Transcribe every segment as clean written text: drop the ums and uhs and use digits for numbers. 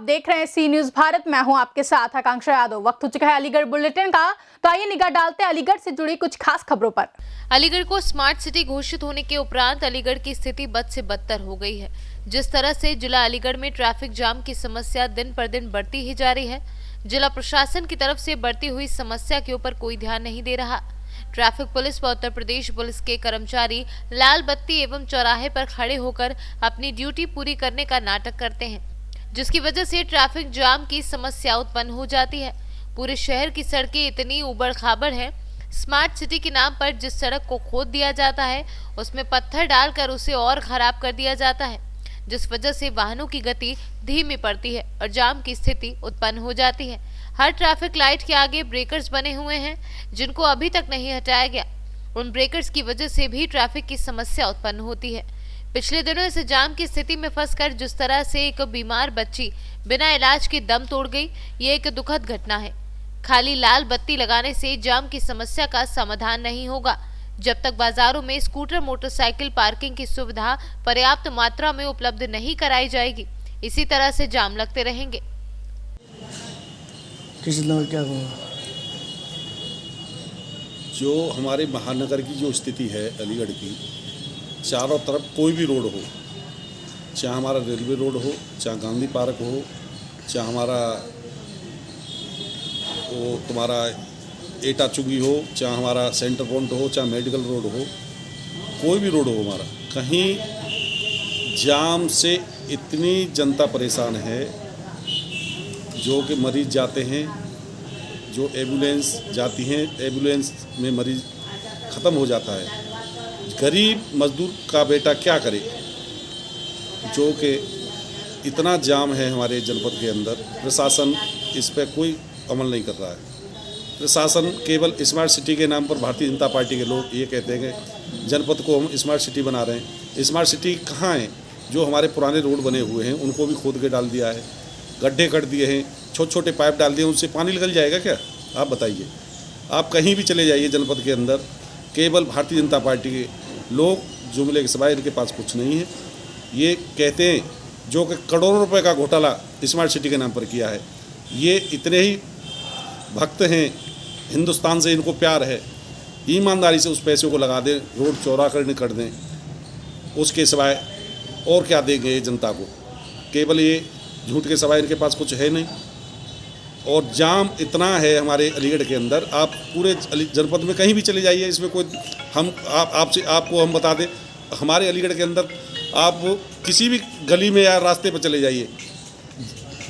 देख रहे हैं सी न्यूज भारत। मैं हूं आपके साथ आकांक्षा यादव। वक्त हो चुका है अलीगढ़ बुलेटिन का, तो आइए निगाह डालते हैं अलीगढ़ से जुड़ी कुछ खास खबरों पर। अलीगढ़ को स्मार्ट सिटी घोषित होने के उपरांत अलीगढ़ की स्थिति बद से बदतर हो गई है। जिस तरह से जिला अलीगढ़ में ट्रैफिक जाम की समस्या दिन पर दिन बढ़ती ही जा रही है, जिला प्रशासन की तरफ से बढ़ती हुई समस्या के ऊपर कोई ध्यान नहीं दे रहा। ट्रैफिक पुलिस व उत्तर प्रदेश पुलिस के कर्मचारी लाल बत्ती एवं चौराहे पर खड़े होकर अपनी ड्यूटी पूरी करने का नाटक करते हैं, जिसकी वजह से ट्रैफिक जाम की समस्या उत्पन्न हो जाती है। पूरे शहर की सड़कें इतनी उबड़-खाबड़ हैं, स्मार्ट सिटी के नाम पर जिस सड़क को खोद दिया जाता है उसमें पत्थर डालकर उसे और खराब कर दिया जाता है, जिस वजह से वाहनों की गति धीमी पड़ती है और जाम की स्थिति उत्पन्न हो जाती है। हर ट्रैफिक लाइट के आगे ब्रेकर्स बने हुए हैं, जिनको अभी तक नहीं हटाया गया। उन ब्रेकर्स की वजह से भी ट्रैफिक की समस्या उत्पन्न होती है। पिछले दिनों इस जाम की स्थिति में फंसकर जिस तरह से एक बीमार बच्ची बिना इलाज के दम तोड़ गई, ये एक दुखद घटना है। खाली लाल बत्ती लगाने से जाम की समस्या का समाधान नहीं होगा। जब तक बाजारों में स्कूटर मोटरसाइकिल पार्किंग की सुविधा पर्याप्त मात्रा में उपलब्ध नहीं कराई जाएगी, इसी तरह से जाम लगते रहेंगे। क्या हुआ? जो हमारे महानगर की जो स्थिति है अलीगढ़ की, चारों तरफ कोई भी रोड हो, चाहे हमारा रेलवे रोड हो, चाहे गांधी पार्क हो, चाहे हमारा वो तुम्हारा एटा चुगी हो, चाहे हमारा सेंटर पॉइंट हो, चाहे मेडिकल रोड हो, कोई भी रोड हो हमारा, कहीं जाम से इतनी जनता परेशान है। जो कि मरीज़ जाते हैं, जो एम्बुलेंस जाती हैं, एम्बुलेंस में मरीज़ ख़त्म हो जाता है। गरीब मजदूर का बेटा क्या करे, जो कि इतना जाम है हमारे जनपद के अंदर। प्रशासन इस पर कोई अमल नहीं कर रहा है। प्रशासन केवल स्मार्ट सिटी के नाम पर, भारतीय जनता पार्टी के लोग ये कहते हैं कि जनपद को हम स्मार्ट सिटी बना रहे हैं। स्मार्ट सिटी कहाँ है? जो हमारे पुराने रोड बने हुए हैं उनको भी खोद के डाल दिया है, गड्ढे कर दिए हैं, छोटे छोटे पाइप डाल दिए, उनसे पानी निकल जाएगा क्या? आप बताइए। आप कहीं भी चले जाइए जनपद के अंदर, केवल भारतीय जनता पार्टी के लोग जुमले के सिवाय इनके पास कुछ नहीं है। ये कहते हैं जो कि करोड़ों रुपए का घोटाला स्मार्ट सिटी के नाम पर किया है। ये इतने ही भक्त हैं हिंदुस्तान से, इनको प्यार है, ईमानदारी से उस पैसे को लगा दें, रोड चौड़ा कर दें, उसके सिवाय और क्या देंगे ये जनता को? केवल ये झूठ के सिवाय इनके पास कुछ है नहीं। और जाम इतना है हमारे अलीगढ़ के अंदर, आप पूरे जनपद में कहीं भी चले जाइए, इसमें कोई आपको हम बता दें, हमारे अलीगढ़ के अंदर आप किसी भी गली में या रास्ते पर चले जाइए,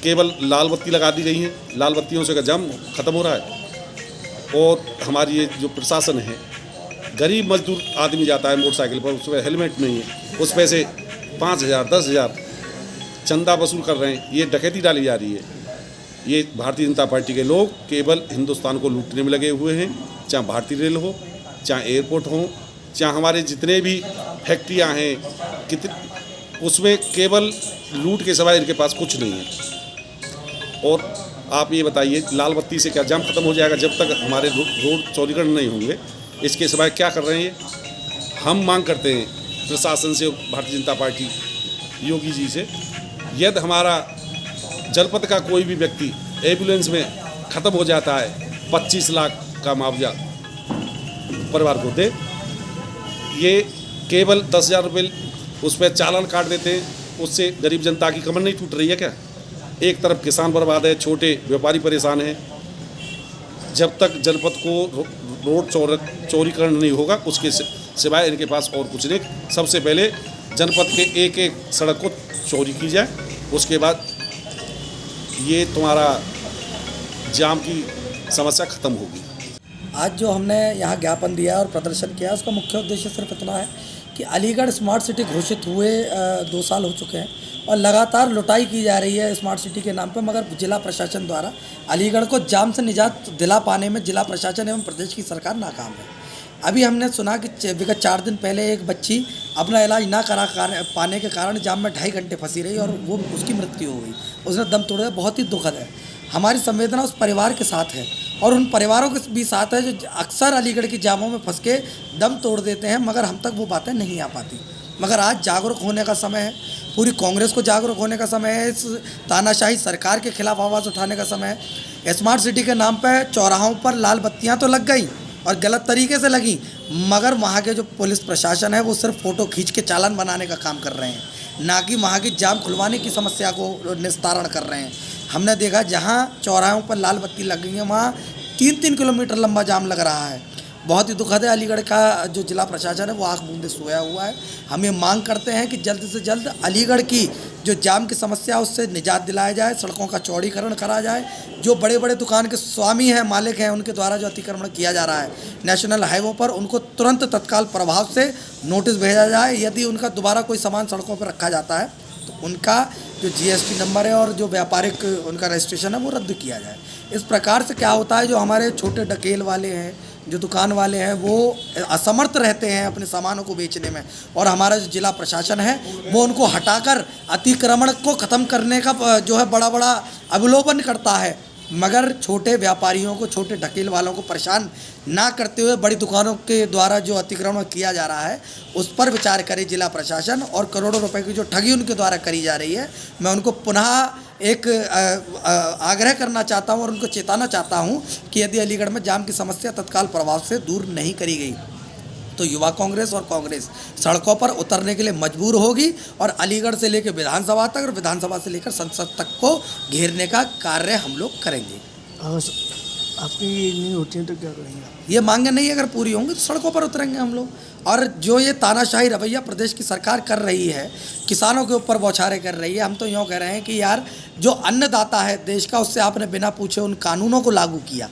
केवल लाल बत्ती लगा दी गई है, लाल बत्तियों से का जाम ख़त्म हो रहा है। और हमारी ये जो प्रशासन है, गरीब मजदूर आदमी जाता है मोटरसाइकिल पर, उसमें हेलमेट नहीं है, उस पैसे 5,000 10,000 चंदा वसूल कर रहे हैं। ये डकैती डाली जा रही है। ये भारतीय जनता पार्टी के लोग केवल हिंदुस्तान को लूटने में लगे हुए हैं, चाहे भारतीय रेल हो, चाहे एयरपोर्ट हो, चाहे हमारे जितने भी फैक्ट्रियां हैं, उसमें केवल लूट के सिवाय इनके पास कुछ नहीं है। और आप ये बताइए, लाल बत्ती से क्या जाम खत्म हो जाएगा जब तक हमारे रोड चौड़ीकरण नहीं होंगे? इसके सिवाय क्या कर रहे हैं? हम मांग करते हैं प्रशासन से, भारतीय जनता पार्टी योगी जी से, यदि हमारा जनपद का कोई भी व्यक्ति एम्बुलेंस में ख़त्म हो जाता है, 25 लाख का मुआवजा परिवार को दे। ये केवल 10,000 रुपये उस पर चालान काट देते हैं, उससे गरीब जनता की कमर नहीं टूट रही है क्या? एक तरफ किसान बर्बाद है, छोटे व्यापारी परेशान हैं। जब तक जनपद को रोड चौड़ीकरण नहीं होगा, उसके सिवाय इनके पास और कुछ नहीं। सबसे पहले जनपद के एक एक सड़क को चौड़ी की जाए, उसके बाद ये तुम्हारा जाम की समस्या ख़त्म होगी। आज जो हमने यहाँ ज्ञापन दिया और प्रदर्शन किया, उसका मुख्य उद्देश्य सिर्फ इतना है कि अलीगढ़ स्मार्ट सिटी घोषित हुए 2 साल हो चुके हैं और लगातार लुटाई की जा रही है स्मार्ट सिटी के नाम पर, मगर जिला प्रशासन द्वारा अलीगढ़ को जाम से निजात दिला पाने में जिला प्रशासन एवं प्रदेश की सरकार नाकाम है। अभी हमने सुना कि विगत 4 दिन पहले एक बच्ची अपना इलाज ना करा पाने के कारण जाम में 2.5 घंटे फंसी रही और वो उसकी मृत्यु हो गई, उसने दम तोड़ दिया। बहुत ही दुखद है। हमारी संवेदना उस परिवार के साथ है और उन परिवारों के भी साथ है जो अक्सर अलीगढ़ की जामों में फंस के दम तोड़ देते हैं, मगर हम तक वो बातें नहीं आ पाती। मगर आज जागरूक होने का समय है, पूरी कांग्रेस को जागरूक होने का समय है, इस तानाशाही सरकार के खिलाफ आवाज़ उठाने का समय है। स्मार्ट सिटी के नाम पर चौराहों पर लाल बत्तियां तो लग गई और गलत तरीके से लगी, मगर वहाँ के जो पुलिस प्रशासन है वो सिर्फ फ़ोटो खींच के चालान बनाने का काम कर रहे हैं, ना कि वहाँ की जाम खुलवाने की समस्या को निस्तारण कर रहे हैं। हमने देखा जहाँ चौराहों पर लाल बत्ती लग गई है वहाँ 3-3 किलोमीटर लंबा जाम लग रहा है। बहुत ही दुखद है। अलीगढ़ का जो जिला प्रशासन है वो आँख मूंदे सोया हुआ है। हम ये मांग करते हैं कि जल्द से जल्द अलीगढ़ की जो जाम की समस्या है उससे निजात दिलाया जाए, सड़कों का चौड़ीकरण करा जाए। जो बड़े बड़े दुकान के स्वामी हैं, मालिक हैं, उनके द्वारा जो अतिक्रमण किया जा रहा है नेशनल हाईवे पर, उनको तुरंत तत्काल प्रभाव से नोटिस भेजा जाए। यदि उनका दोबारा कोई सामान सड़कों पर रखा जाता है तो उनका जो GST नंबर है और जो व्यापारिक उनका रजिस्ट्रेशन है वो रद्द किया जाए। इस प्रकार से क्या होता है, जो हमारे छोटे डकेल वाले हैं, जो दुकान वाले हैं, वो असमर्थ रहते हैं अपने सामानों को बेचने में, और हमारा जो जिला प्रशासन है वो उनको हटाकर अतिक्रमण को ख़त्म करने का जो है बड़ा बड़ा अवलोकन करता है, मगर छोटे व्यापारियों को, छोटे ढकेल वालों को परेशान ना करते हुए बड़ी दुकानों के द्वारा जो अतिक्रमण किया जा रहा है उस पर विचार करे जिला प्रशासन। और करोड़ों रुपए की जो ठगी उनके द्वारा करी जा रही है, मैं उनको पुनः एक आग्रह करना चाहता हूं और उनको चेताना चाहता हूं कि यदि अलीगढ़ में जाम की समस्या तत्काल प्रभाव से दूर नहीं करी गई तो युवा कांग्रेस और कांग्रेस सड़कों पर उतरने के लिए मजबूर होगी और अलीगढ़ से लेकर विधानसभा तक और विधानसभा से लेकर संसद तक को घेरने का कार्य हम लोग करेंगे। आपकी नहीं होती है तो क्या करेंगे? ये मांगे नहीं अगर पूरी होंगी तो सड़कों पर उतरेंगे हम लोग। और जो ये तानाशाही रवैया प्रदेश की सरकार कर रही है, किसानों के ऊपर बौछारें कर रही है, हम तो यूँ कह रहे हैं कि यार जो अन्नदाता है देश का, उससे आपने बिना पूछे उन कानूनों को लागू किया,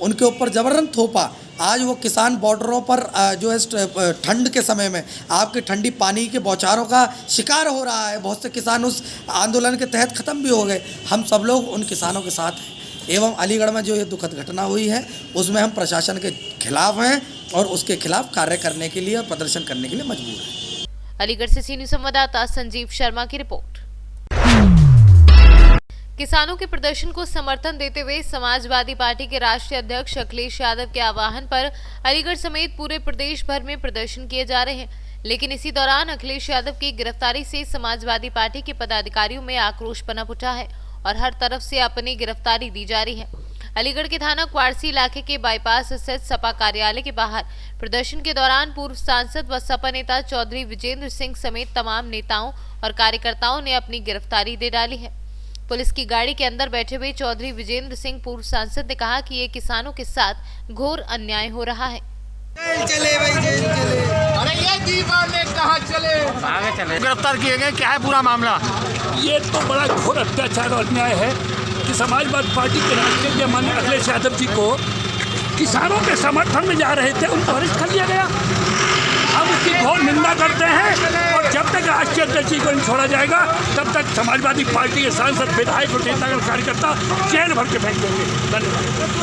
उनके ऊपर जबरन थोपा। आज वो किसान बॉर्डरों पर जो है ठंड के समय में आपके ठंडी पानी के बौछारों का शिकार हो रहा है। बहुत से किसान उस आंदोलन के तहत ख़त्म भी हो गए। हम सब लोग उन किसानों के साथ हैं। एवं अलीगढ़ में जो ये दुखद घटना हुई है उसमें हम प्रशासन के खिलाफ हैं और उसके खिलाफ कार्य करने के लिए और प्रदर्शन करने के लिए मजबूर हैं। अलीगढ़ से सीनियर संवाददाता संजीव शर्मा की रिपोर्ट। किसानों के प्रदर्शन को समर्थन देते हुए समाजवादी पार्टी के राष्ट्रीय अध्यक्ष अखिलेश यादव के आह्वान पर अलीगढ़ समेत पूरे प्रदेश भर में प्रदर्शन किए जा रहे हैं। लेकिन इसी दौरान अखिलेश यादव की गिरफ्तारी से समाजवादी पार्टी के पदाधिकारियों में आक्रोश पनप उठा है और हर तरफ से अपनी गिरफ्तारी दी जा रही है। अलीगढ़ के थाना क्वारसी इलाके के बाईपास स्थित सपा कार्यालय के बाहर प्रदर्शन के दौरान पूर्व सांसद व सपा नेता चौधरी विजेंद्र सिंह समेत तमाम नेताओं और कार्यकर्ताओं ने अपनी गिरफ्तारी दे डाली है। पुलिस की गाड़ी के अंदर बैठे हुए चौधरी विजेंद्र सिंह पूर्व सांसद ने कहा कि ये किसानों के साथ घोर अन्याय हो रहा है। जेल चले भाई, जेल चले। अरे ये दीवाने कहाँ चले? आगे चले। गिरफ्तार किए गए, क्या है पूरा मामला? ये तो बड़ा घोर अत्याचार और अन्याय है कि समाजवादी पार्टी के राष्ट्रीय अध्यक्ष माननीय अखिलेश यादव जी को किसानों के समर्थन में जा रहे थे, उनको अरेस्ट कर लिया गया। हम उसकी घोर निंदा करते हैं और जब तक राष्ट्रीय अध्यक्ष जी को नहीं छोड़ा जाएगा तब तक समाजवादी पार्टी के सांसद, विधायक और नेतागण, कार्यकर्ता जेल भर के फेंक देंगे। धन्यवाद।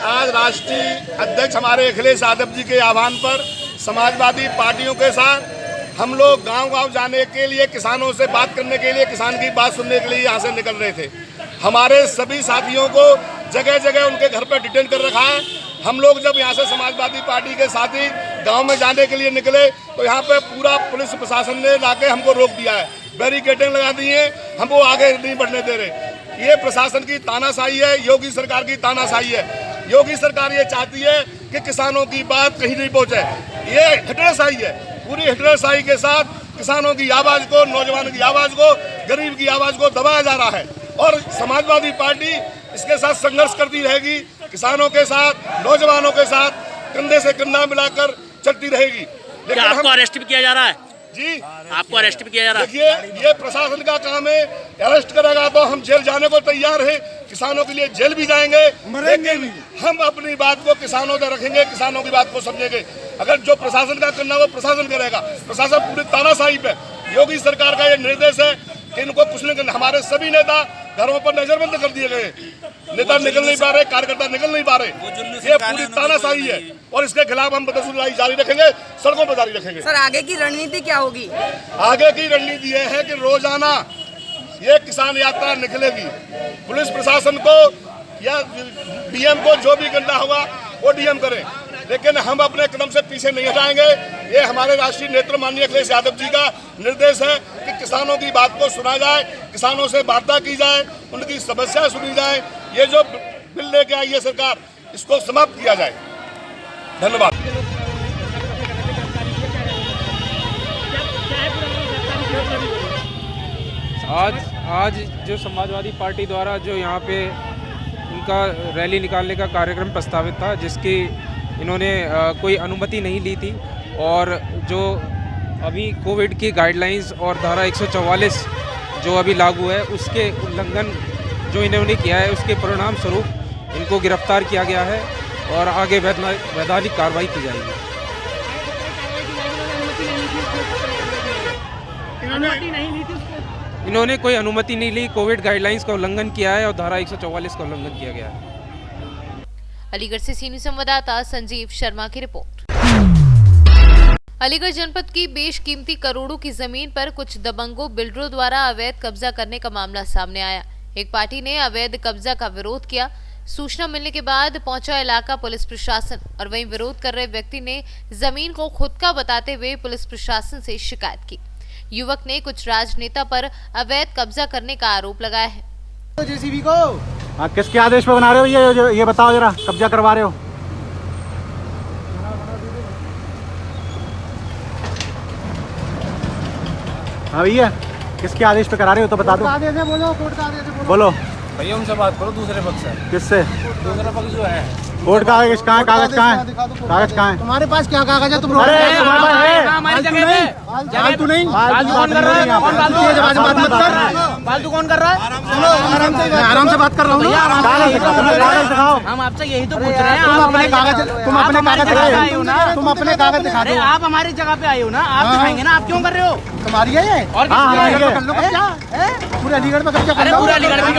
आज राष्ट्रीय अध्यक्ष हमारे अखिलेश यादव जी के आह्वान पर समाजवादी पार्टियों के साथ हम लोग गांव-गांव जाने के लिए, किसानों से बात करने के लिए, किसान की बात सुनने के लिए यहाँ से निकल रहे थे। हमारे सभी साथियों को जगह जगह उनके घर पर डिटेन कर रखा है। हम लोग जब यहाँ से समाजवादी पार्टी के साथी गांव में जाने के लिए निकले तो यहाँ पे पूरा पुलिस प्रशासन ने लाके हमको रोक दिया है, बैरिकेडिंग लगा दी है, हमको आगे नहीं बढ़ने दे रहे। ये प्रशासन की तानाशाही है, योगी सरकार की तानाशाही है। योगी सरकार ये चाहती है कि किसानों की बात कहीं नहीं पहुँचे। ये हिटलरशाही है। पूरी हिटलरशाही के साथ किसानों की आवाज़ को, नौजवानों की आवाज़ को, गरीब की आवाज़ को दबाया जा रहा है और समाजवादी पार्टी इसके साथ संघर्ष करती रहेगी। किसानों के साथ, नौजवानों के साथ कंधे से कंधा मिलाकर चलती रहेगी। लेकिन आपको अरेस्ट भी किया जा रहा है जी, आपको अरेस्ट भी किया जा रहा है। देखिए, ये प्रशासन का काम है। अरेस्ट करेगा तो हम जेल जाने को तैयार हैं, किसानों के लिए जेल भी जाएंगे, लेकिन हम अपनी बात को किसानों से रखेंगे, किसानों की बात को समझेंगे। अगर जो प्रशासन का करना वो प्रशासन करेगा। प्रशासन पूरी तानाशाही पे, योगी सरकार का ये निर्देश है कि इनको कुछ नहीं करना। हमारे सभी नेता घरों पर नजरबंद कर दिए गए, नेता निकल नहीं पा रहे, कार्यकर्ता निकल नहीं पा रहे। ये पूरी तानाशाही है और इसके खिलाफ हम प्रदर्शन जारी रखेंगे, सड़कों पर जारी रखेंगे। सर, आगे की रणनीति क्या होगी? आगे की रणनीति ये है कि रोजाना ये किसान यात्रा निकलेगी। पुलिस प्रशासन को या डीएम को जो भी करना होगा वो डीएम करें। लेकिन हम अपने कदम से पीछे नहीं हटाएंगे। ये हमारे राष्ट्रीय नेता माननीय अखिलेश यादव जी का निर्देश है कि किसानों की बात को सुना जाए, किसानों से वार्ता की जाए, उनकी समस्या सुनी जाए। ये जो बिल लेके आई है सरकार, इसको समाप्त किया जाए। धन्यवाद। आज जो समाजवादी पार्टी द्वारा जो यहाँ पे उनका रैली निकालने का कार्यक्रम प्रस्तावित था, जिसकी इन्होंने कोई अनुमति नहीं ली थी, और जो अभी कोविड की गाइडलाइंस और धारा 144 जो अभी लागू है उसके उल्लंघन जो इन्होंने किया है, उसके परिणाम स्वरूप इनको गिरफ्तार किया गया है और आगे वैधानिक कार्रवाई की जाएगी। इन्होंने कोई अनुमति नहीं ली, कोविड गाइडलाइंस का उल्लंघन किया है और धारा 144 का उल्लंघन किया गया है। अलीगढ़ से सीनियर संवाददाता संजीव शर्मा की रिपोर्ट। अलीगढ़ जनपद की बेशकीमती करोड़ों की जमीन पर कुछ दबंगों बिल्डरों द्वारा अवैध कब्जा करने का मामला सामने आया। एक पार्टी ने अवैध कब्जा का विरोध किया। सूचना मिलने के बाद पहुंचा इलाका पुलिस प्रशासन और वहीं विरोध कर रहे व्यक्ति ने जमीन को खुद का बताते हुए पुलिस प्रशासन से शिकायत की। युवक ने कुछ राजनेता पर अवैध कब्जा करने का आरोप लगाया है। जेसीबी को आप किसके आदेश पे बना रहे हो? ये बताओ जरा, कब्जा करवा रहे हो? हाँ भैया, किसके आदेश पे करा रहे हो तो बता दो। आदेश है, बोलो कोर्ट का आदेश है, बोलो भैया। उनसे बात करो दूसरे पक्ष से। किससे? दूसरा पक्ष जो है कोर्ट का आदेश कहाँ है? कागज कहाँ है? कागज कहाँ है? तुम्हारे पास क्या कागज है? तुम हमारी जगह पे फालतू नहीं, फालतू कौन कर रहा है? फालतू कौन कर रहा है? आराम से बात कर रहा हूँ। कागज दिखाओ। हम आपसे यही तो पूछ रहे हैं। तुम अपने कागज दिखाओ। तुम अपने कागज दिखा दो। आप हमारी जगह पे आए हो ना, आप दिखाएंगे ना। आप क्यों कर रहे हो? तुम्हारी है ये? और पूरे अलीगढ़ में कब्जा कर लो। पूरे अलीगढ़ में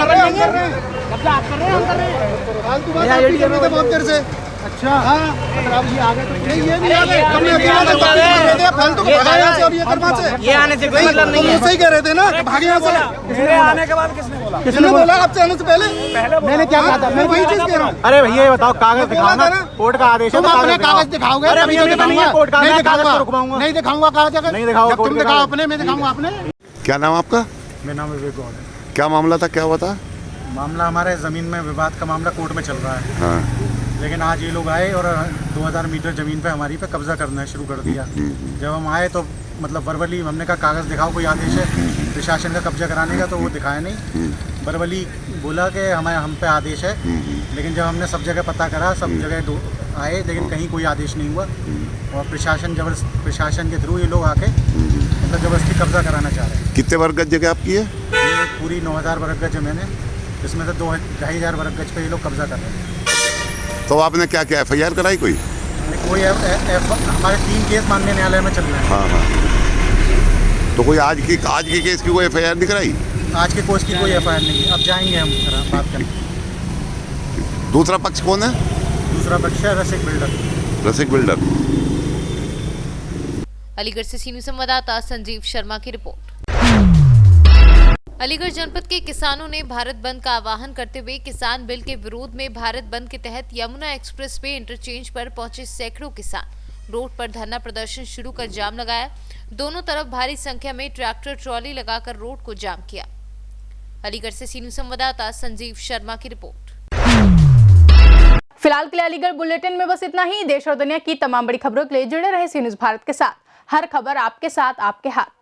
कब्जा आप कर रहे हैं, हम कर रहे हैं। फालतू बात बहुत देर से। अच्छा हाँ, मतलब ये आगे तो नहीं, ये नहीं आगे। हमने फालतू को भगाया से और ये करवा से। ये आने से कोई मतलब नहीं है। सही कह रहे थे ना कि भागे यहाँ से। मेरे आने के बाद किसने बोला? किसने बोला आपसे आने से पहले? मैंने क्या कहा था? मैं वही चीज कह रहा हूँ। अरे भैया ये बताओ, कागज दिखाओ ना। कोर्ट का आदेश है, तुम अपने कागज दिखाओगे। अभी नहीं दिखाऊंगा, कोर्ट का नहीं दिखाऊंगा, नहीं दिखाऊंगा कागज। नहीं दिखाओ, तुम दिखाओ अपने, मैं दिखाऊंगा अपने। क्या नाम आपका? मेरा नाम विवेक गौड़ है। क्या मामला था, क्या हुआ था? मामला हमारे ज़मीन में विवाद का मामला कोर्ट में चल रहा है। हाँ। लेकिन आज ये लोग आए और 2000 मीटर ज़मीन पे हमारी पे कब्जा करना शुरू कर दिया। जब हम आए तो मतलब वर्बली हमने कहा कागज़ दिखाओ, कोई आदेश है प्रशासन का कब्जा कराने का, तो वो दिखाया नहीं। वर्बली बोला कि हम पे आदेश है, लेकिन जब हमने सब जगह पता करा, सब जगह आए, लेकिन कहीं कोई आदेश नहीं हुआ। और प्रशासन के थ्रू ये लोग आके मतलब ज़बरदस्ती कब्जा कराना चाह रहे हैं। कितने वर्ग गज जगह आपकी है? ये पूरी 9000 वर्ग गज ज़मीन है, इसमें से 2500 वर्ग गज पे ये लोग कब्जा कर रहे हैं। तो आपने क्या किया, FIR कराई कोई? कोई हमारे 3 केस माननीय न्यायालय में चल रहे हैं। हाँ हाँ। तो कोई आज की केस की कोई FIR नहीं कराई? आज के केस की कोई FIR नहीं है। अब जाएंगे हम बात करने। दूसरा पक्ष कौन है? दूसरा पक्ष है रसिक बिल्डर। रसिक बिल्डर। अलीगढ़ से सीनियर संवाददाता संजीव शर्मा की रिपोर्ट। अलीगढ़ जनपद के किसानों ने भारत बंद का आह्वान करते हुए किसान बिल के विरोध में भारत बंद के तहत यमुना एक्सप्रेसवे इंटरचेंज पर पहुंचे सैकड़ों किसान रोड पर धरना प्रदर्शन शुरू कर जाम लगाया। दोनों तरफ भारी संख्या में ट्रैक्टर ट्रॉली लगाकर रोड को जाम किया। अलीगढ़ से सीनियर संवाददाता संजीव शर्मा की रिपोर्ट। फिलहाल के लिए अलीगढ़ बुलेटिन में बस इतना ही। देश और दुनिया की तमाम बड़ी खबरों के लिए जुड़े रहे सी न्यूज़ भारत के साथ। हर खबर आपके साथ, आपके हाथ।